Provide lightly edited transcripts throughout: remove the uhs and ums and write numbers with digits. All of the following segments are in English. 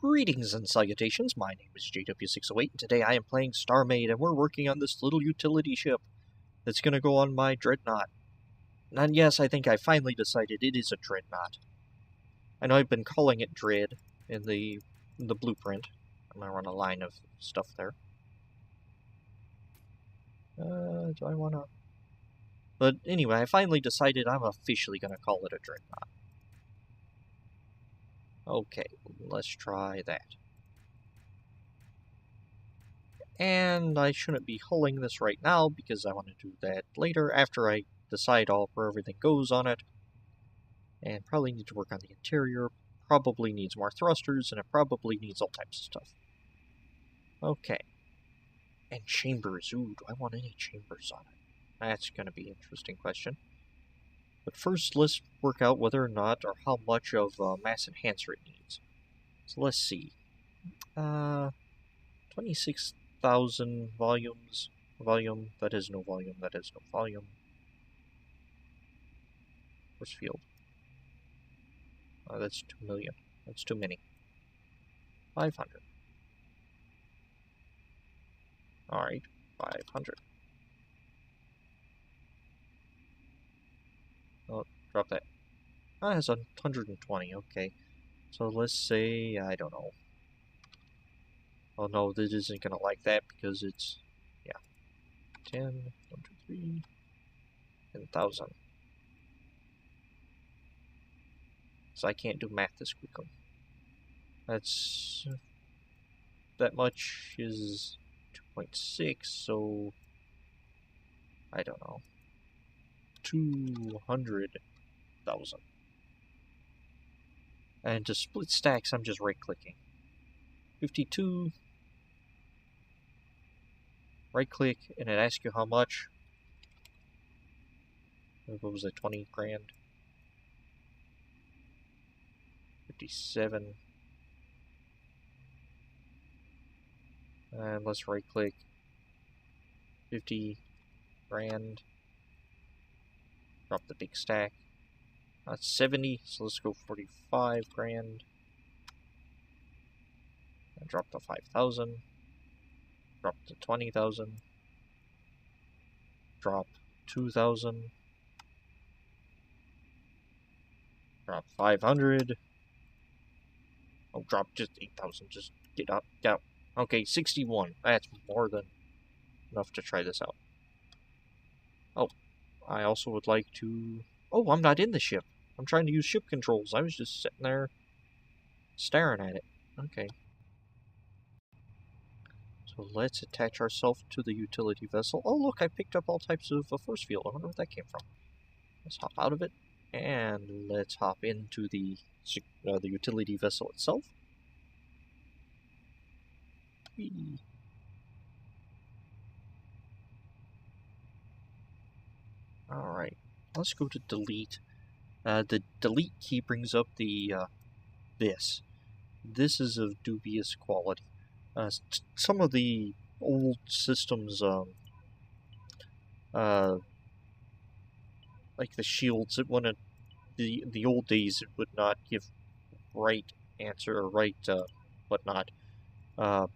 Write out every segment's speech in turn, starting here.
Greetings and salutations, my name is JW608, and today I am playing StarMade, and we're working on this little utility ship that's going to go on my dreadnought. And yes, I think I finally decided it is a dreadnought. I know I've been calling it Dread in the blueprint. I'm going to run a line of stuff there. Do I want to... But anyway, I finally decided I'm officially going to call it a dreadnought. Okay, let's try that. And I shouldn't be hulling this right now because I want to do that later after I decide where everything goes on it. And probably need to work on the interior. Probably needs more thrusters, and it probably needs all types of stuff. Okay. And chambers. Ooh, do I want any chambers on it? That's going to be an interesting question. But first, let's work out whether or not, or how much of mass enhancer it needs. So let's see. 26,000 volumes. Volume. That is no volume. That is no volume. Force field. That's 2 million. That's too many. 500. Alright, 500. Oh, drop that. Ah, it has 120, okay. So let's say, I don't know. Oh no, this isn't gonna like that because it's, yeah. 10, 1, 2, 3, 10,000. So I can't do math this quickly. That's... that much is 2.6, so... I don't know. 200,000. And to split stacks, I'm just right-clicking. 52. Right-click, and it asks you how much. What was it, 20 grand? 57. And let's right-click. 50 grand. Drop the big stack. That's 70, so let's go 45 grand. And drop to 5,000. Drop to 20,000. Drop 2,000. Drop 500. Oh, drop just 8,000. Just get up. Down. Okay, 61. That's more than enough to try this out. Oh, I also would like to... Oh, I'm not in the ship. I'm trying to use ship controls. I was just sitting there staring at it. Okay. So let's attach ourselves to the utility vessel. Oh, look, I picked up all types of force field. I wonder where that came from. Let's hop out of it. And let's hop into the utility vessel itself. Whee. Alright, let's go to delete. The delete key brings up the this. This is of dubious quality. Some of the old systems, like the shields, it wouldn't. The old days, it would not give right answer or right whatnot power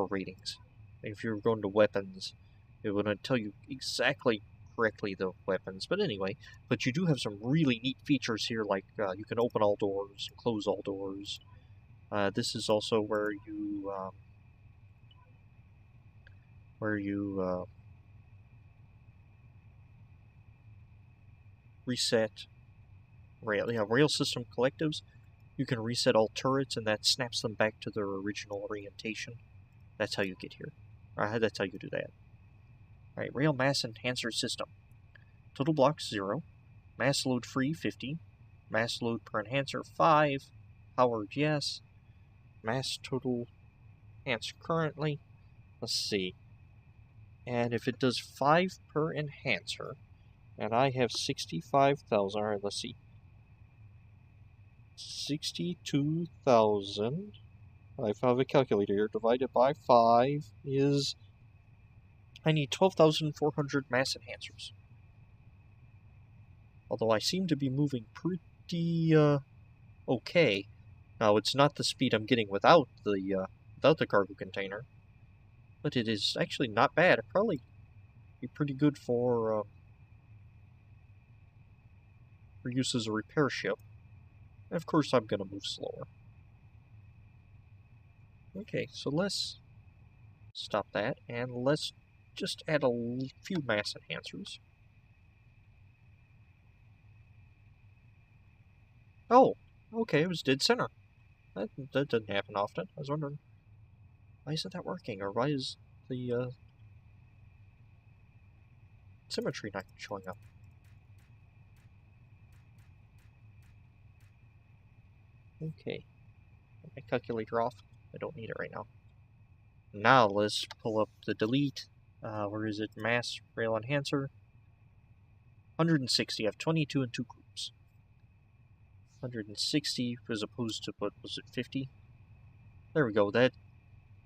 ratings. If you're going to weapons, it wouldn't tell you exactly correctly the weapons. But anyway, but you do have some really neat features here, like you can open all doors, close all doors. This is also where you reset rail system collectives. You can reset all turrets, and that snaps them back to their original orientation. That's how you get here. That's how you do that. Alright, rail mass enhancer system. Total blocks 0. Mass load free 50. Mass load per enhancer 5. Powered yes. Mass total enhance currently. Let's see. And if it does 5 per enhancer, and I have 65,000. Alright, let's see. 62,000. I have a calculator here. Divided by 5 is... I need 12,400 mass enhancers. Although I seem to be moving pretty okay. Now, it's not the speed I'm getting without the cargo container, but it is actually not bad. It'd probably be pretty good for use as a repair ship. And of course, I'm going to move slower. Okay, so let's stop that, and let's just add a few mass enhancers. Oh, okay, it was dead center. That doesn't happen often. I was wondering, why isn't that working? Or why is the symmetry not showing up? Okay. My calculator off. I don't need it right now. Now let's pull up the delete. Where is it? Mass rail enhancer. 160. I have 22 in two groups. 160 as opposed to, what was it, 50? There we go. That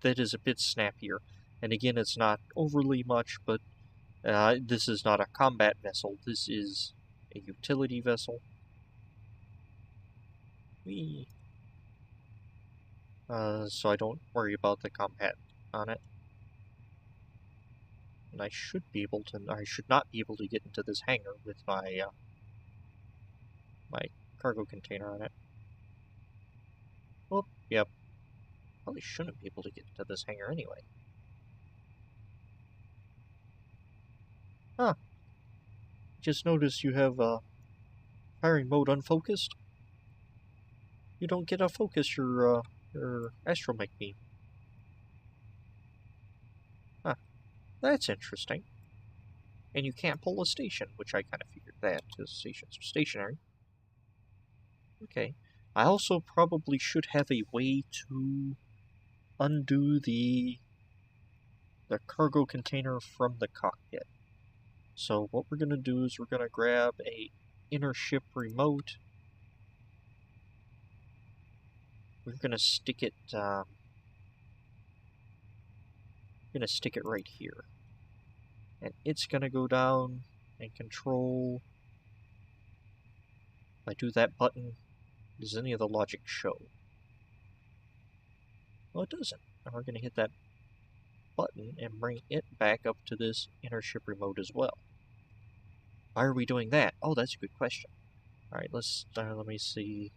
is a bit snappier. And again, it's not overly much, but this is not a combat vessel. This is a utility vessel. So I don't worry about the combat on it. And I should not be able to get into this hangar with my my cargo container on it. Oh, yep. Probably shouldn't be able to get into this hangar anyway. Huh. Just noticed you have firing mode unfocused. You don't get to focus your astromech beam. Huh. That's interesting. And you can't pull a station, which I kind of figured that, because stations are stationary. Okay. I also probably should have a way to undo the cargo container from the cockpit. So what we're going to do is we're going to grab a inner ship remote. We're going to stick it right here. And it's going to go down and control. If I do that button, does any of the logic show? Well, it doesn't. And we're going to hit that button and bring it back up to this inner ship remote as well. Why are we doing that? Oh, that's a good question. Alright, let me see.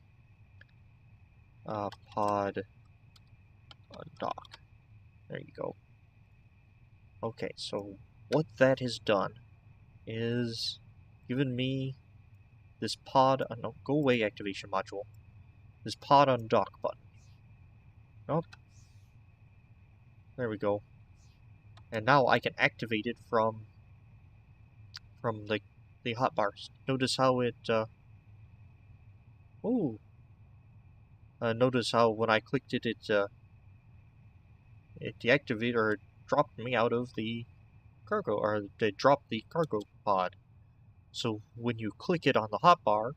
Pod on dock. There you go. Okay, so what that has done is given me this pod on no, go away activation module. This pod on dock button. Nope. There we go. And now I can activate it from the hotbars. Notice how it notice how when I clicked it, it deactivated or dropped me out of the cargo, or it dropped the cargo pod. So when you click it on the hotbar,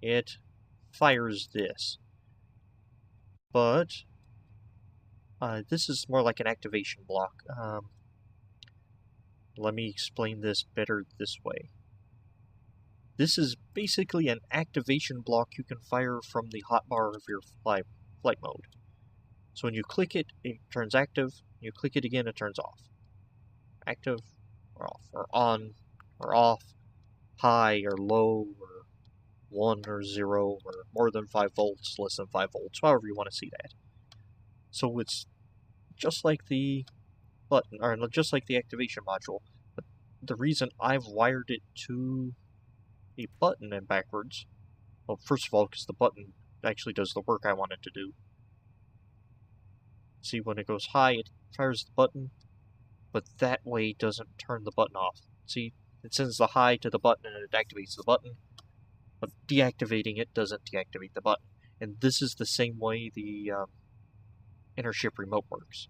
it fires this. But this is more like an activation block. Let me explain this better this way. This is basically an activation block you can fire from the hotbar of your flight mode. So when you click it, it turns active. You click it again, it turns off. Active or off, or on or off, high or low, or 1 or 0, or more than 5 volts, less than 5 volts, however you want to see that. So it's just like the button, or just like the activation module. But the reason I've wired it to a button and backwards, well, first of all, because the button actually does the work I want it to do. See, when it goes high, it fires the button, but that way doesn't turn the button off. See, it sends the high to the button and it activates the button, but deactivating it doesn't deactivate the button. And this is the same way the inner ship remote works.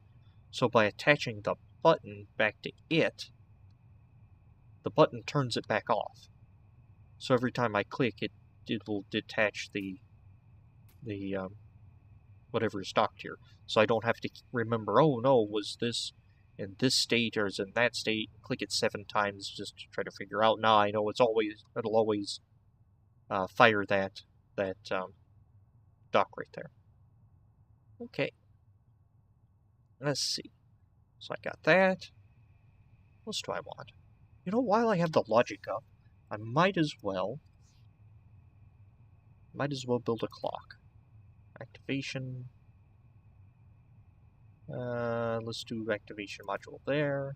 So by attaching the button back to it, the button turns it back off. So every time I click, it will detach the whatever is stocked here. So I don't have to remember, oh no, was this in this state or is it in that state? Click it 7 times just to try to figure out. Now I know it'll always fire that dock right there. Okay. Let's see. So I got that. What else do I want? You know, while I have the logic up, I might as well build a clock. Activation. Let's do activation module there.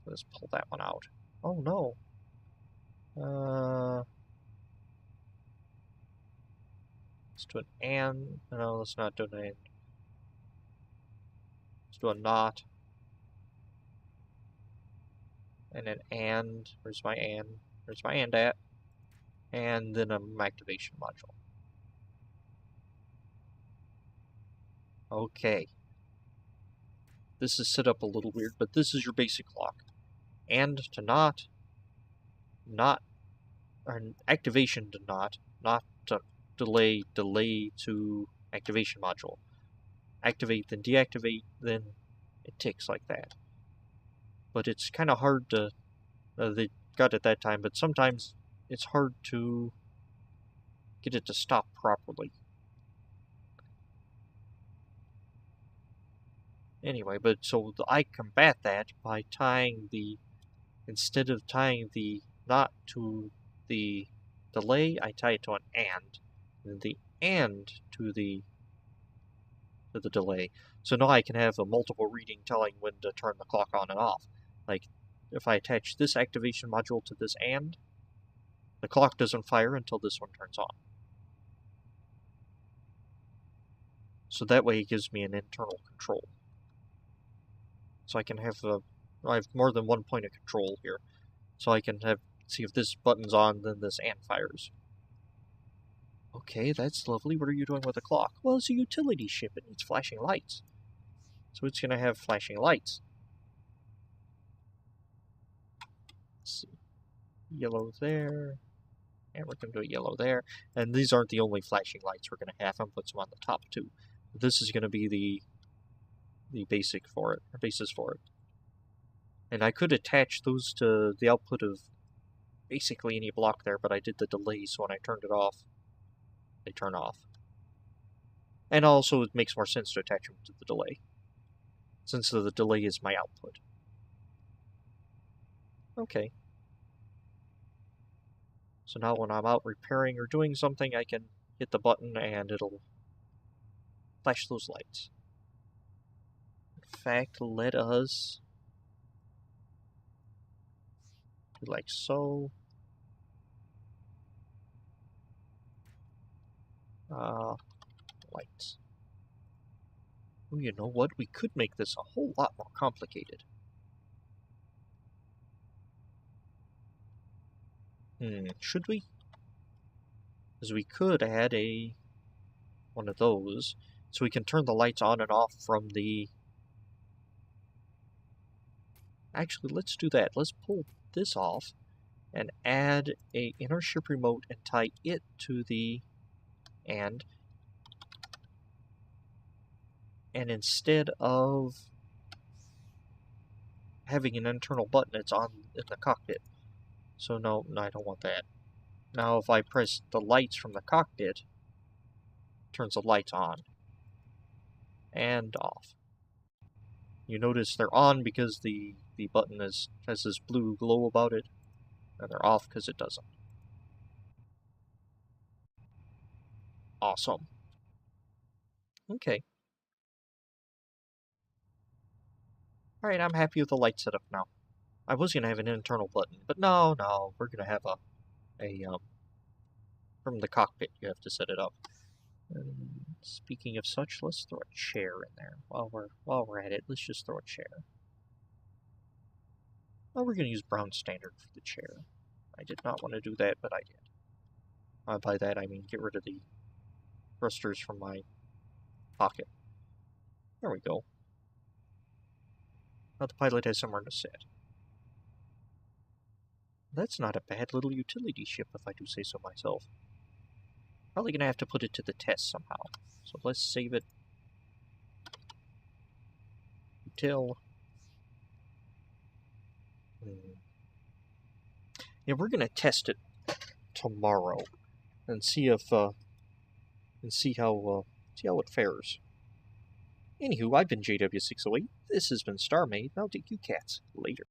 Let's pull that one out. Oh no. Let's do an and. No, let's not do an and. Let's do a not. And an and. Where's my and? Where's my and at? And then an activation module. Okay. This is set up a little weird, but this is your basic clock. And to not, or activation to not to delay to activation module. Activate, then deactivate, then it ticks like that. But it's kind of hard to, they got it that time, but sometimes it's hard to get it to stop properly. Anyway, but so I combat that by tying the, instead of tying the not to the delay, I tie it to an and the and to the delay. So now I can have a multiple reading telling when to turn the clock on and off. Like, if I attach this activation module to this and, the clock doesn't fire until this one turns on. So that way it gives me an internal control. So I can have I have more than one point of control here. So I can have, see if this button's on, then this and fires. Okay, that's lovely. What are you doing with the clock? Well, it's a utility ship. It needs flashing lights. So it's going to have flashing lights. Let's see. Yellow there. And we're going to do a yellow there. And these aren't the only flashing lights we're going to have. I'm put some on the top too. This is going to be the basic for it, or basis for it. And I could attach those to the output of basically any block there, but I did the delay, so when I turned it off, they turn off. And also it makes more sense to attach them to the delay, since the delay is my output. Okay. So now when I'm out repairing or doing something, I can hit the button and it'll flash those lights. In fact, let us do like so. Lights. Oh, you know what? We could make this a whole lot more complicated. Should we? Because we could add one of those, so we can turn the lights on and off from the... Actually, let's do that. Let's pull this off and add a inner ship remote and tie it to the and instead of having an internal button, it's on in the cockpit. So no, I don't want that. Now if I press the lights from the cockpit, it turns the lights on and off. You notice they're on because the button has this blue glow about it, and they're off because it doesn't. Awesome. Okay. Alright, I'm happy with the light setup now. I was going to have an internal button, but no, we're going to have from the cockpit you have to set it up. And speaking of such, let's throw a chair in there. While we're at it, let's just throw a chair. Well, we're going to use brown standard for the chair. I did not want to do that, but I did. By that I mean get rid of the thrusters from my pocket. There we go. Now the pilot has somewhere to sit. That's not a bad little utility ship, if I do say so myself. Probably going to have to put it to the test somehow. So let's save it. Util. Yeah, we're going to test it tomorrow and see if and see how it fares. Anywho, I've been JW608. This has been StarMade, and I'll take you cats later.